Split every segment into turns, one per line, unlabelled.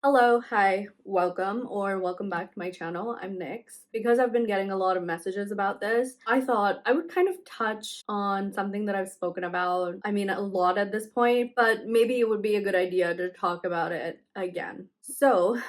Hello, hi, welcome or welcome back to my channel. I'm Nix. Because I've been getting a lot of messages about this, I thought I would kind of touch on something that I've spoken about, a lot at this point, but maybe it would be a good idea to talk about it again. So,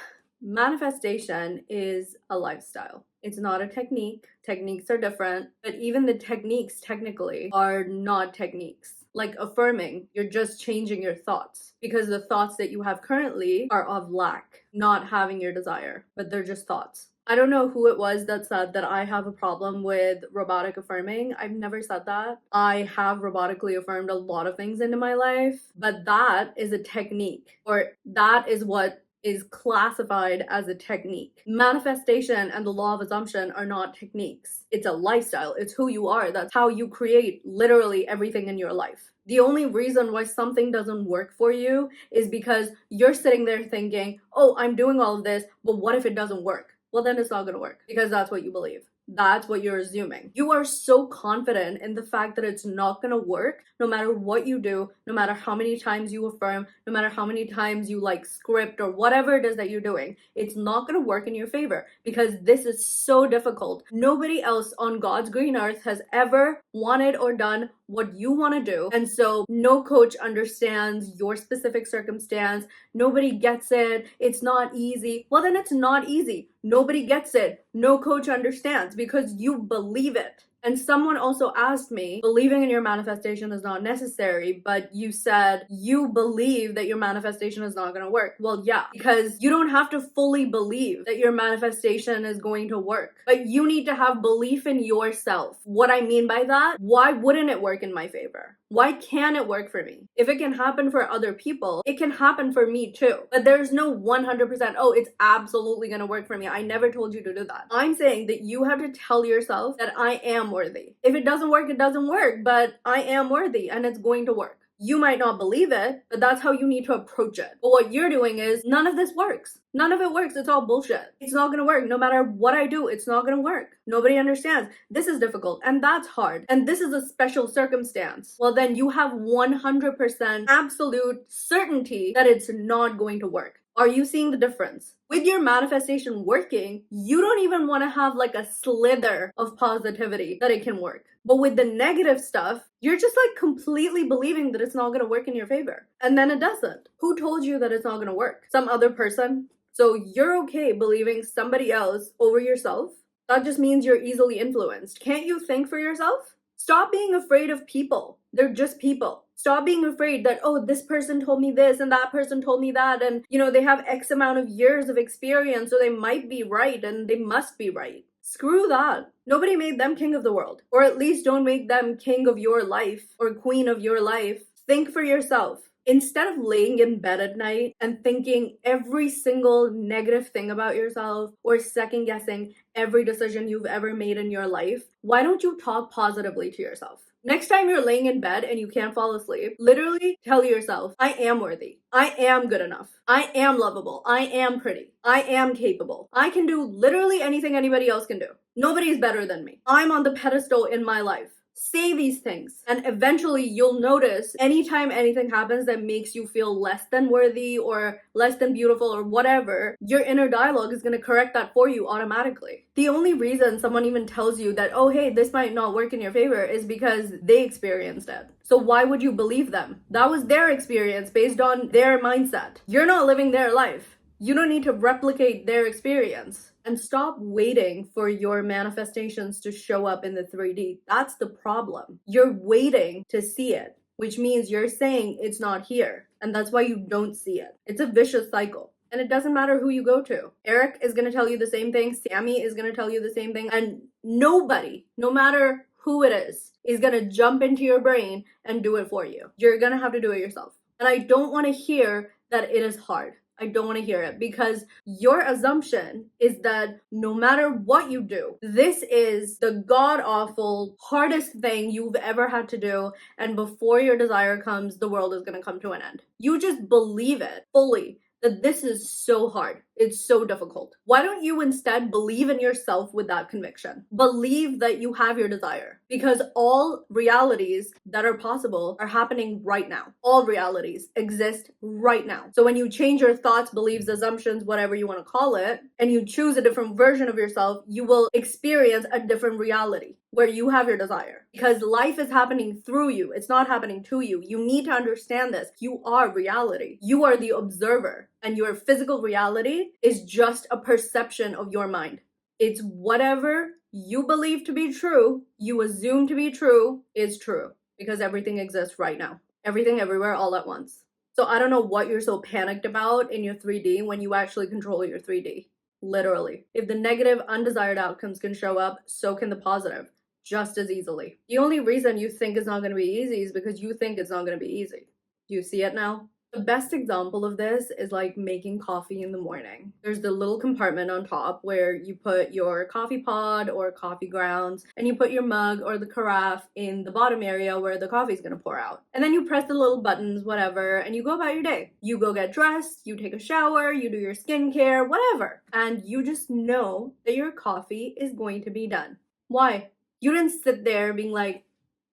manifestation is a lifestyle. It's not a technique. Techniques are different, but even the techniques technically are not techniques. Like affirming, you're just changing your thoughts because the thoughts that you have currently are of lack, not having your desire, but they're just thoughts. I don't know who it was that said that I have a problem with robotic affirming. I've never said that. I have robotically affirmed a lot of things into my life, but that is a technique, or that is what is classified as a technique. Manifestation and the law of assumption are not techniques. It's a lifestyle. It's who you are. That's how you create literally everything in your life. The only reason why something doesn't work for you is because you're sitting there thinking, oh, I'm doing all of this, but what if it doesn't work? Well, then it's not going to work because that's what you believe. That's what you're assuming. You are so confident in the fact that it's not going to work no matter what you do, no matter how many times you affirm, no matter how many times you script or whatever it is that you're doing. It's not going to work in your favor because this is so difficult. Nobody else on God's green earth has ever wanted or done what you want to do. And so no coach understands your specific circumstance. Nobody gets it. It's not easy. Well, then it's not easy. Nobody gets it. No coach understands because you believe it. And someone also asked me, believing in your manifestation is not necessary, but you said you believe that your manifestation is not going to work. Well, yeah, because you don't have to fully believe that your manifestation is going to work, but you need to have belief in yourself. What I mean by that, why wouldn't it work in my favor? Why can't it work for me? If it can happen for other people, it can happen for me too. But there's no 100%, oh, it's absolutely going to work for me. I never told you to do that. I'm saying that you have to tell yourself that I am worthy. If it doesn't work, it doesn't work, but I am worthy and it's going to work. You might not believe it, but that's how you need to approach it. But what you're doing is none of this works. None of it works. It's all bullshit. It's not going to work. No matter what I do, it's not going to work. Nobody understands. This is difficult and that's hard. And this is a special circumstance. Well, then you have 100% absolute certainty that it's not going to work. Are you seeing the difference? With your manifestation working, you don't even want to have a slither of positivity that it can work. But with the negative stuff, you're just completely believing that it's not going to work in your favor. And then it doesn't. Who told you that it's not going to work? Some other person? So you're okay believing somebody else over yourself? That just means you're easily influenced. Can't you think for yourself? Stop being afraid of people. They're just people. Stop being afraid that, oh, this person told me this and that person told me that. And, they have X amount of years of experience, so they might be right and they must be right. Screw that. Nobody made them king of the world. Or at least don't make them king of your life or queen of your life. Think for yourself. Instead of laying in bed at night and thinking every single negative thing about yourself or second guessing every decision you've ever made in your life, why don't you talk positively to yourself? Next time you're laying in bed and you can't fall asleep, literally tell yourself, I am worthy. I am good enough. I am lovable. I am pretty. I am capable. I can do literally anything anybody else can do. Nobody's better than me. I'm on the pedestal in my life. Say these things, and eventually you'll notice anytime anything happens that makes you feel less than worthy or less than beautiful or whatever, your inner dialogue is going to correct that for you automatically. The only reason someone even tells you that, oh, hey, this might not work in your favor is because they experienced it. So why would you believe them? That was their experience based on their mindset. You're not living their life. You don't need to replicate their experience. And stop waiting for your manifestations to show up in the 3D. That's the problem. You're waiting to see it, which means you're saying it's not here. And that's why you don't see it. It's a vicious cycle. And it doesn't matter who you go to. Eric is going to tell you the same thing. Sammy is going to tell you the same thing. And nobody, no matter who it is going to jump into your brain and do it for you. You're going to have to do it yourself. And I don't want to hear that it is hard. I don't want to hear it because your assumption is that no matter what you do, this is the god-awful, hardest thing you've ever had to do, and before your desire comes, the world is going to come to an end. You just believe it fully that this is so hard. It's so difficult. Why don't you instead believe in yourself with that conviction? Believe that you have your desire, because all realities that are possible are happening right now. All realities exist right now. So when you change your thoughts, beliefs, assumptions, whatever you want to call it, and you choose a different version of yourself, you will experience a different reality where you have your desire, because life is happening through you. It's not happening to you. You need to understand this. You are reality. You are the observer, and your physical reality is just a perception of your mind. It's whatever you believe to be true, you assume to be true, is true, because everything exists right now. Everything, everywhere, all at once. So I don't know what you're so panicked about in your 3D when you actually control your 3D. Literally. If the negative, undesired outcomes can show up, so can the positive. Just as easily. The only reason you think it's not going to be easy is because you think it's not going to be easy. Do you see it now? The best example of this is like making coffee in the morning. There's the little compartment on top where you put your coffee pod or coffee grounds, and you put your mug or the carafe in the bottom area where the coffee's gonna pour out. And then you press the little buttons, whatever, and you go about your day. You go get dressed, you take a shower, you do your skincare, whatever. And you just know that your coffee is going to be done. Why? You didn't sit there being like,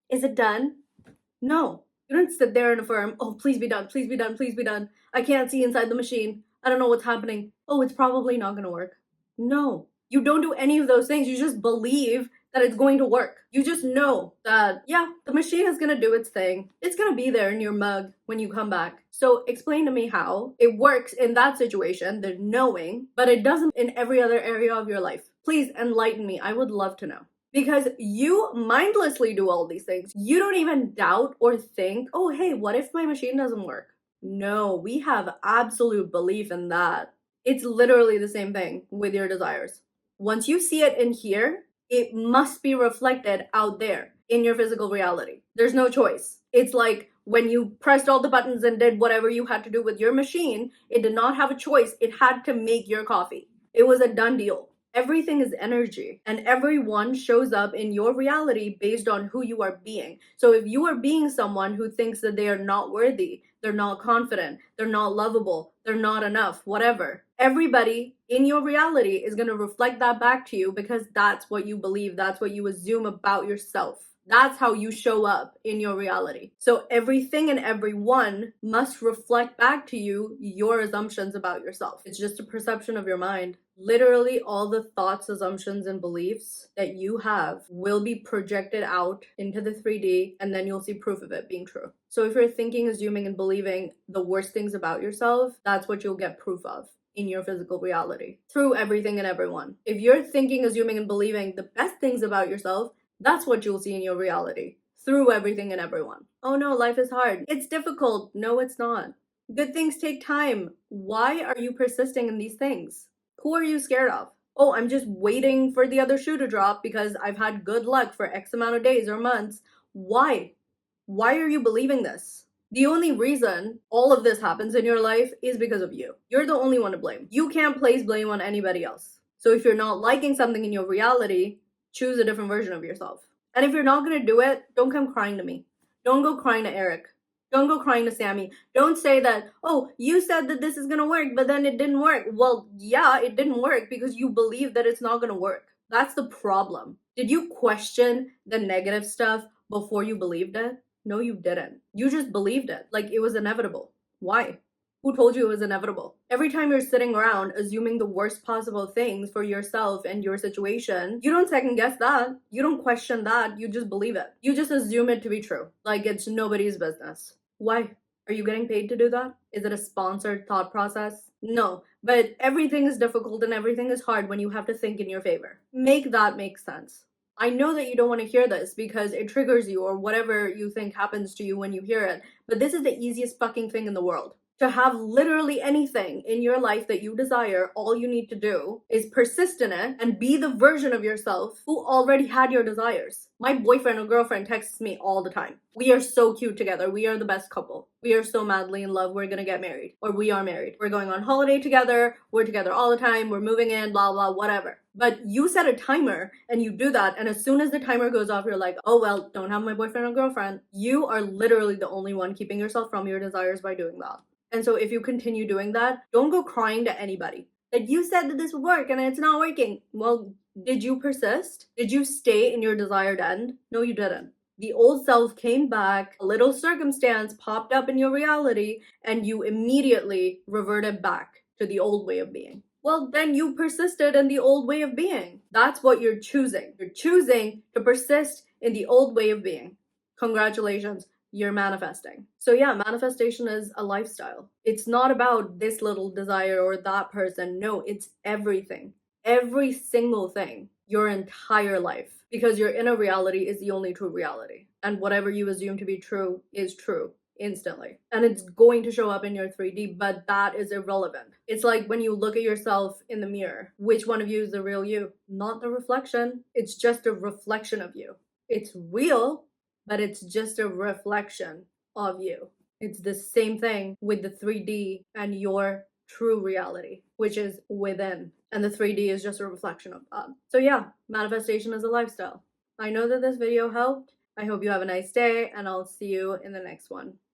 is it done? No. You didn't sit there and affirm, oh, please be done, please be done, please be done. I can't see inside the machine. I don't know what's happening. Oh, it's probably not going to work. No. You don't do any of those things. You just believe that it's going to work. You just know that, yeah, the machine is going to do its thing. It's going to be there in your mug when you come back. So explain to me how it works in that situation, the knowing, but it doesn't in every other area of your life. Please enlighten me. I would love to know. Because you mindlessly do all these things. You don't even doubt or think, oh, hey, what if my machine doesn't work? No, we have absolute belief in that. It's literally the same thing with your desires. Once you see it in here, it must be reflected out there in your physical reality. There's no choice. It's like when you pressed all the buttons and did whatever you had to do with your machine, it did not have a choice. It had to make your coffee. It was a done deal. Everything is energy, and everyone shows up in your reality based on who you are being. So if you are being someone who thinks that they are not worthy, they're not confident, they're not lovable, they're not enough, whatever, everybody in your reality is going to reflect that back to you, because that's what you believe, that's what you assume about yourself. That's how you show up in your reality. So everything and everyone must reflect back to you your assumptions about yourself. It's just a perception of your mind. Literally, all the thoughts, assumptions, and beliefs that you have will be projected out into the 3D, and then you'll see proof of it being true. So if you're thinking, assuming, and believing the worst things about yourself, that's what you'll get proof of in your physical reality through everything and everyone. If you're thinking, assuming, and believing the best things about yourself, that's what you'll see in your reality through everything and everyone. Oh no, life is hard. It's difficult. No, it's not. Good things take time. Why are you persisting in these things? Who are you scared of? Oh, I'm just waiting for the other shoe to drop because I've had good luck for X amount of days or months. Why? Why are you believing this? The only reason all of this happens in your life is because of you. You're the only one to blame. You can't place blame on anybody else. So if you're not liking something in your reality, choose a different version of yourself. And if you're not going to do it, don't come crying to me. Don't go crying to Eric. Don't go crying to Sammy. Don't say that, oh, you said that this is going to work, but then it didn't work. Well, yeah, it didn't work because you believe that it's not going to work. That's the problem. Did you question the negative stuff before you believed it? No, you didn't. You just believed it like it was inevitable. Why? Who told you it was inevitable? Every time you're sitting around assuming the worst possible things for yourself and your situation, you don't second guess that. You don't question that. You just believe it. You just assume it to be true. Like it's nobody's business. Why? Are you getting paid to do that? Is it a sponsored thought process? No, but everything is difficult and everything is hard when you have to think in your favor. Make that make sense. I know that you don't want to hear this because it triggers you or whatever you think happens to you when you hear it, but this is the easiest fucking thing in the world. To have literally anything in your life that you desire, all you need to do is persist in it and be the version of yourself who already had your desires. My boyfriend or girlfriend texts me all the time. We are so cute together. We are the best couple. We are so madly in love. We're gonna get married. Or we are married. We're going on holiday together. We're together all the time. We're moving in, blah, blah, whatever. But you set a timer and you do that. And as soon as the timer goes off, you're like, oh, well, don't have my boyfriend or girlfriend. You are literally the only one keeping yourself from your desires by doing that. And so if you continue doing that, don't go crying to anybody. that you said that this would work and it's not working. Well, did you persist? Did you stay in your desired end? No, you didn't. The old self came back, a little circumstance popped up in your reality, and you immediately reverted back to the old way of being. Well, then you persisted in the old way of being. That's what you're choosing. You're choosing to persist in the old way of being. Congratulations, you're manifesting. So yeah, manifestation is a lifestyle. It's not about this little desire or that person. No, it's everything. Every single thing. Your entire life. Because your inner reality is the only true reality. And whatever you assume to be true is true instantly. And it's going to show up in your 3D, but that is irrelevant. It's like when you look at yourself in the mirror, which one of you is the real you? Not the reflection. It's just a reflection of you. It's real, but it's just a reflection of you. It's the same thing with the 3D and your true reality, which is within. And the 3D is just a reflection of that. So yeah, manifestation is a lifestyle. I know that this video helped. I hope you have a nice day, and I'll see you in the next one.